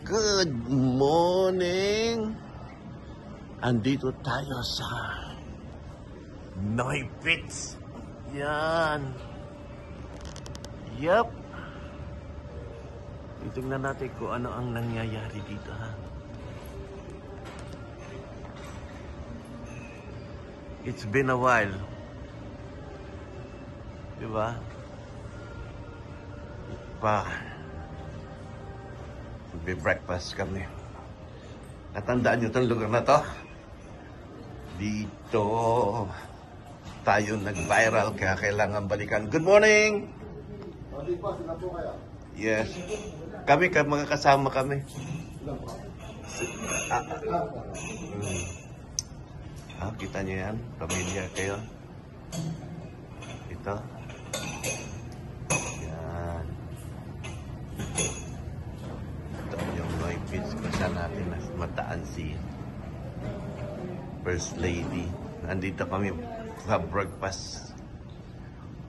Good morning! Andito tayo sa Noipits. Yan. Yup. Titingnan natin kung ano ang nangyayari dito, ha? It's been a while. Diba? Magbe-breakfast kami. Natandaan nyo itong lugar na to? Dito tayo nag-viral kaya kailangan balikan. Good morning! Yes. Kami, mga kasama kami. Kita nyo yan? Pamilya kayo? Ito. Yan. Ito yung Noipits kung saan natin mataan si First Lady. Nandito kami sa breakfast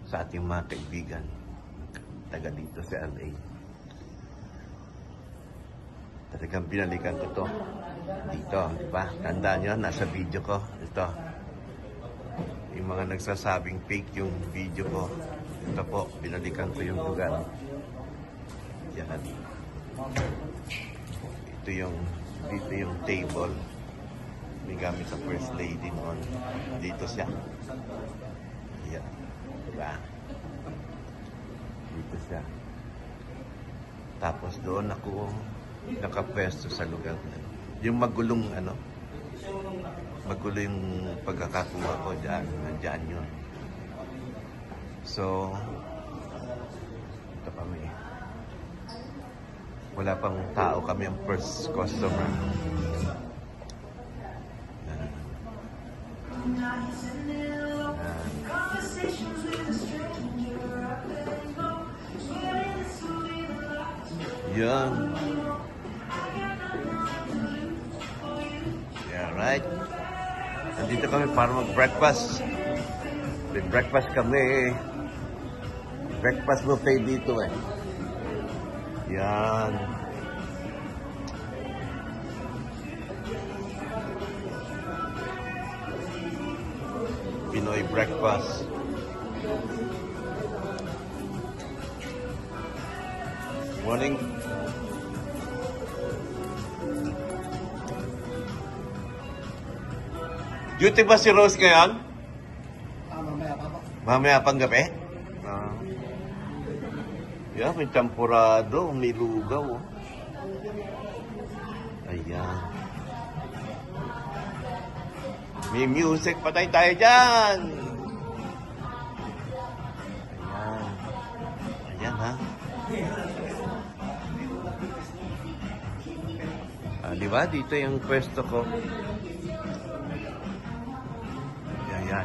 sa ating mga kaibigan. Taga dito sa LA. Talagang binalikan ko to. Dito, di ba? Tandaan nyo, nasa video ko. Ito. Yung mga nagsasabing fake yung video ko. Ito po, binalikan ko yung lugar. Yan. Dito yung table. May gamit sa First Lady noon. Dito siya. Yan. Diba? Dito siya. Tapos doon ako nakapwesto sa lugar na yung magulong magulo yung pagkakakuha ko dyan, nandyan yun. So ito kami, wala pang tao, kami ang first customer. Yan. Right? Nandito kami para mag-breakfast. May breakfast kami. Breakfast buffet dito eh. Yan. Pinoy breakfast. Morning. Duty ba si Rose ngayon? Mamaya pa po. Mamaya pang gabi? Yeah, may champurado, may lugaw. Oh. Ayan. May music, patay tayo dyan! Ayan. Ayan, ha? Diba? Dito yung pwesto ko. Yan.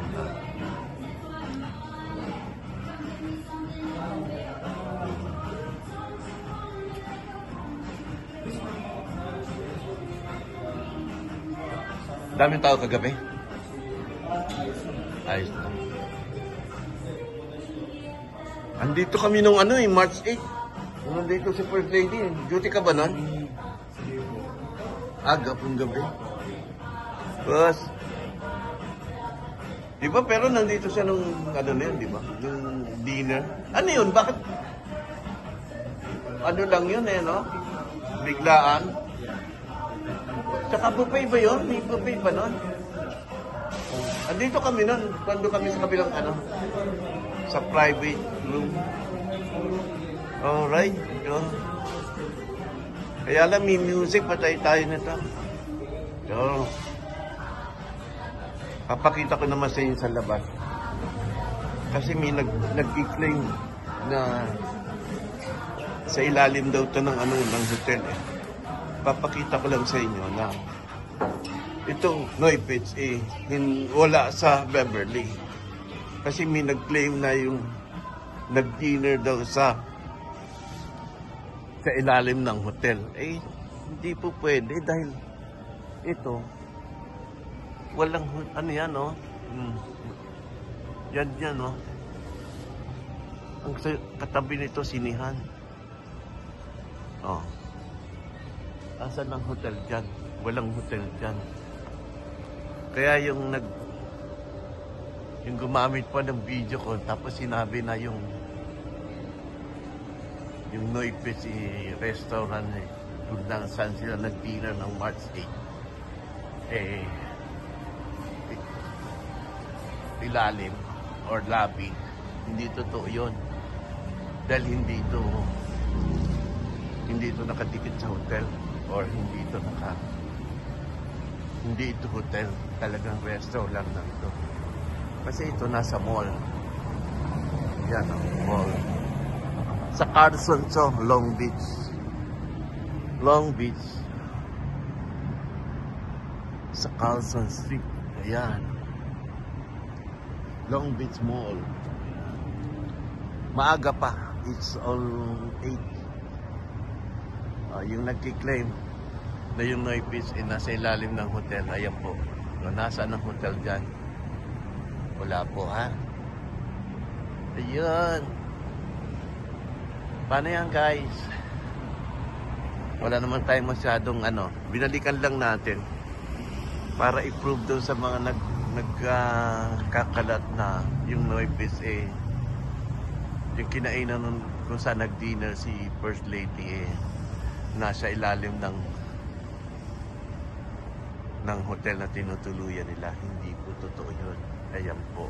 Daming tao kagabi. Ayos na. Andito kami nung March 8. Nandito si First Lady. Duty ka ba nun? Aga pong gabi. Boss. Diba? Pero nandito siya nung na yun, diba? Yung dinner. Ano yun? Bakit? Ano lang yun no? Biglaan. Tsaka buffet ba yun? May buffet ba nun? Andito kami nun. Nandito kami sa kabilang sa private room. Alright. Yun. Kaya lang may music. Patay tayo na ito. So, papakita ko naman sa inyo sa labas. Kasi may nag-claim na sa ilalim daw ito ng ng hotel eh. Papakita ko lang sa inyo na itong Noipits wala sa Beverly. Kasi may nag-claim na yung nag-dinner daw sa ilalim ng hotel. Hindi po pwede dahil ito walang, yan, no? Yan, no? Ang katabi nito, sinihan. Oh. Asan ang hotel dyan? Walang hotel dyan. Kaya yung gumamit pa ng video ko, tapos sinabi na yung Noipis restaurant kung saan sila nag-dinner ng March 8. Ilalim or lobby. Hindi totoo yun. Dahil hindi ito nakadikit sa hotel or hindi ito hotel. Talagang restaurant lang na ito. Kasi ito nasa mall. Yan ang mall. Sa Carson to, Long Beach. Long Beach. Sa Carson Street. Ayan. Long Beach Mall. Maaga pa. It's all 8. Yung nagkiklaim na yung Noipis nasa ilalim ng hotel. Ayan po. Nasaan ang hotel dyan? Wala po, ha? Ayun. Paano yan, guys? Wala naman tayong masyadong binalikan lang natin para i-prove doon sa mga nagkakalat na yung Noipis yung kinainan nun kung saan nag-dinner si First Lady nasa ilalim ng hotel na tinutuluyan nila. Hindi po totoo yun. Ayan po.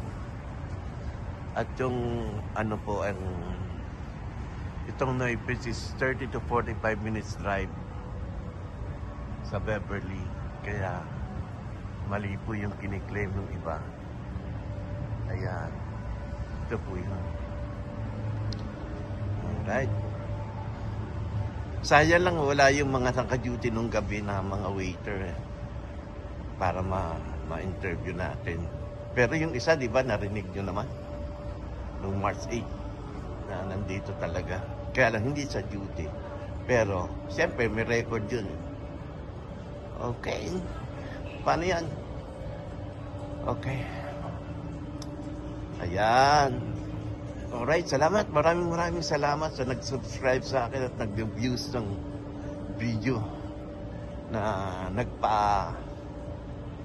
At yung itong Noipis is 30 to 45 minutes drive sa Beverly. Kaya mali po yung kiniklaim ng iba. Ayan. Ito po yun. Alright. Sayang lang wala yung mga naka-duty nung gabi na mga waiter para ma-interview natin. Pero yung isa, di ba, narinig nyo naman nung March 8 na nandito talaga. Kaya lang hindi sa duty. Pero siyempre may record yun. Okay. Paano yan? Okay. Ayan. Alright, salamat. Maraming salamat sa nag-subscribe sa akin at nag-views ng video na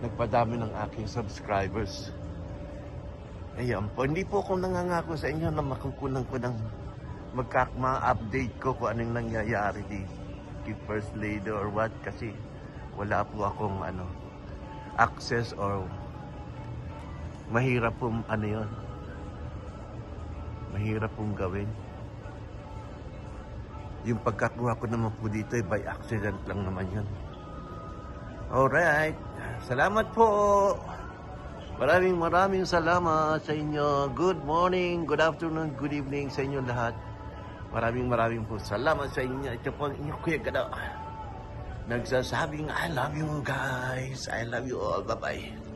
nagpadami ng aking subscribers. Ayan po. Hindi po ako nangangako sa inyo na makukunan ko ng ma-update ko kung anong nangyayari kay First Lady or what, kasi wala po akong access or mahirap pong yun. Mahirap pong gawin. Yung pagkakuha ko naman po dito by accident lang naman yun. Alright. Salamat po. Maraming salamat sa inyo. Good morning, good afternoon, good evening sa inyo lahat. Maraming po salamat sa inyo. Ito po ang inyong Kuya Gado. Nagsasabing I love you guys. I love you all. Bye-bye.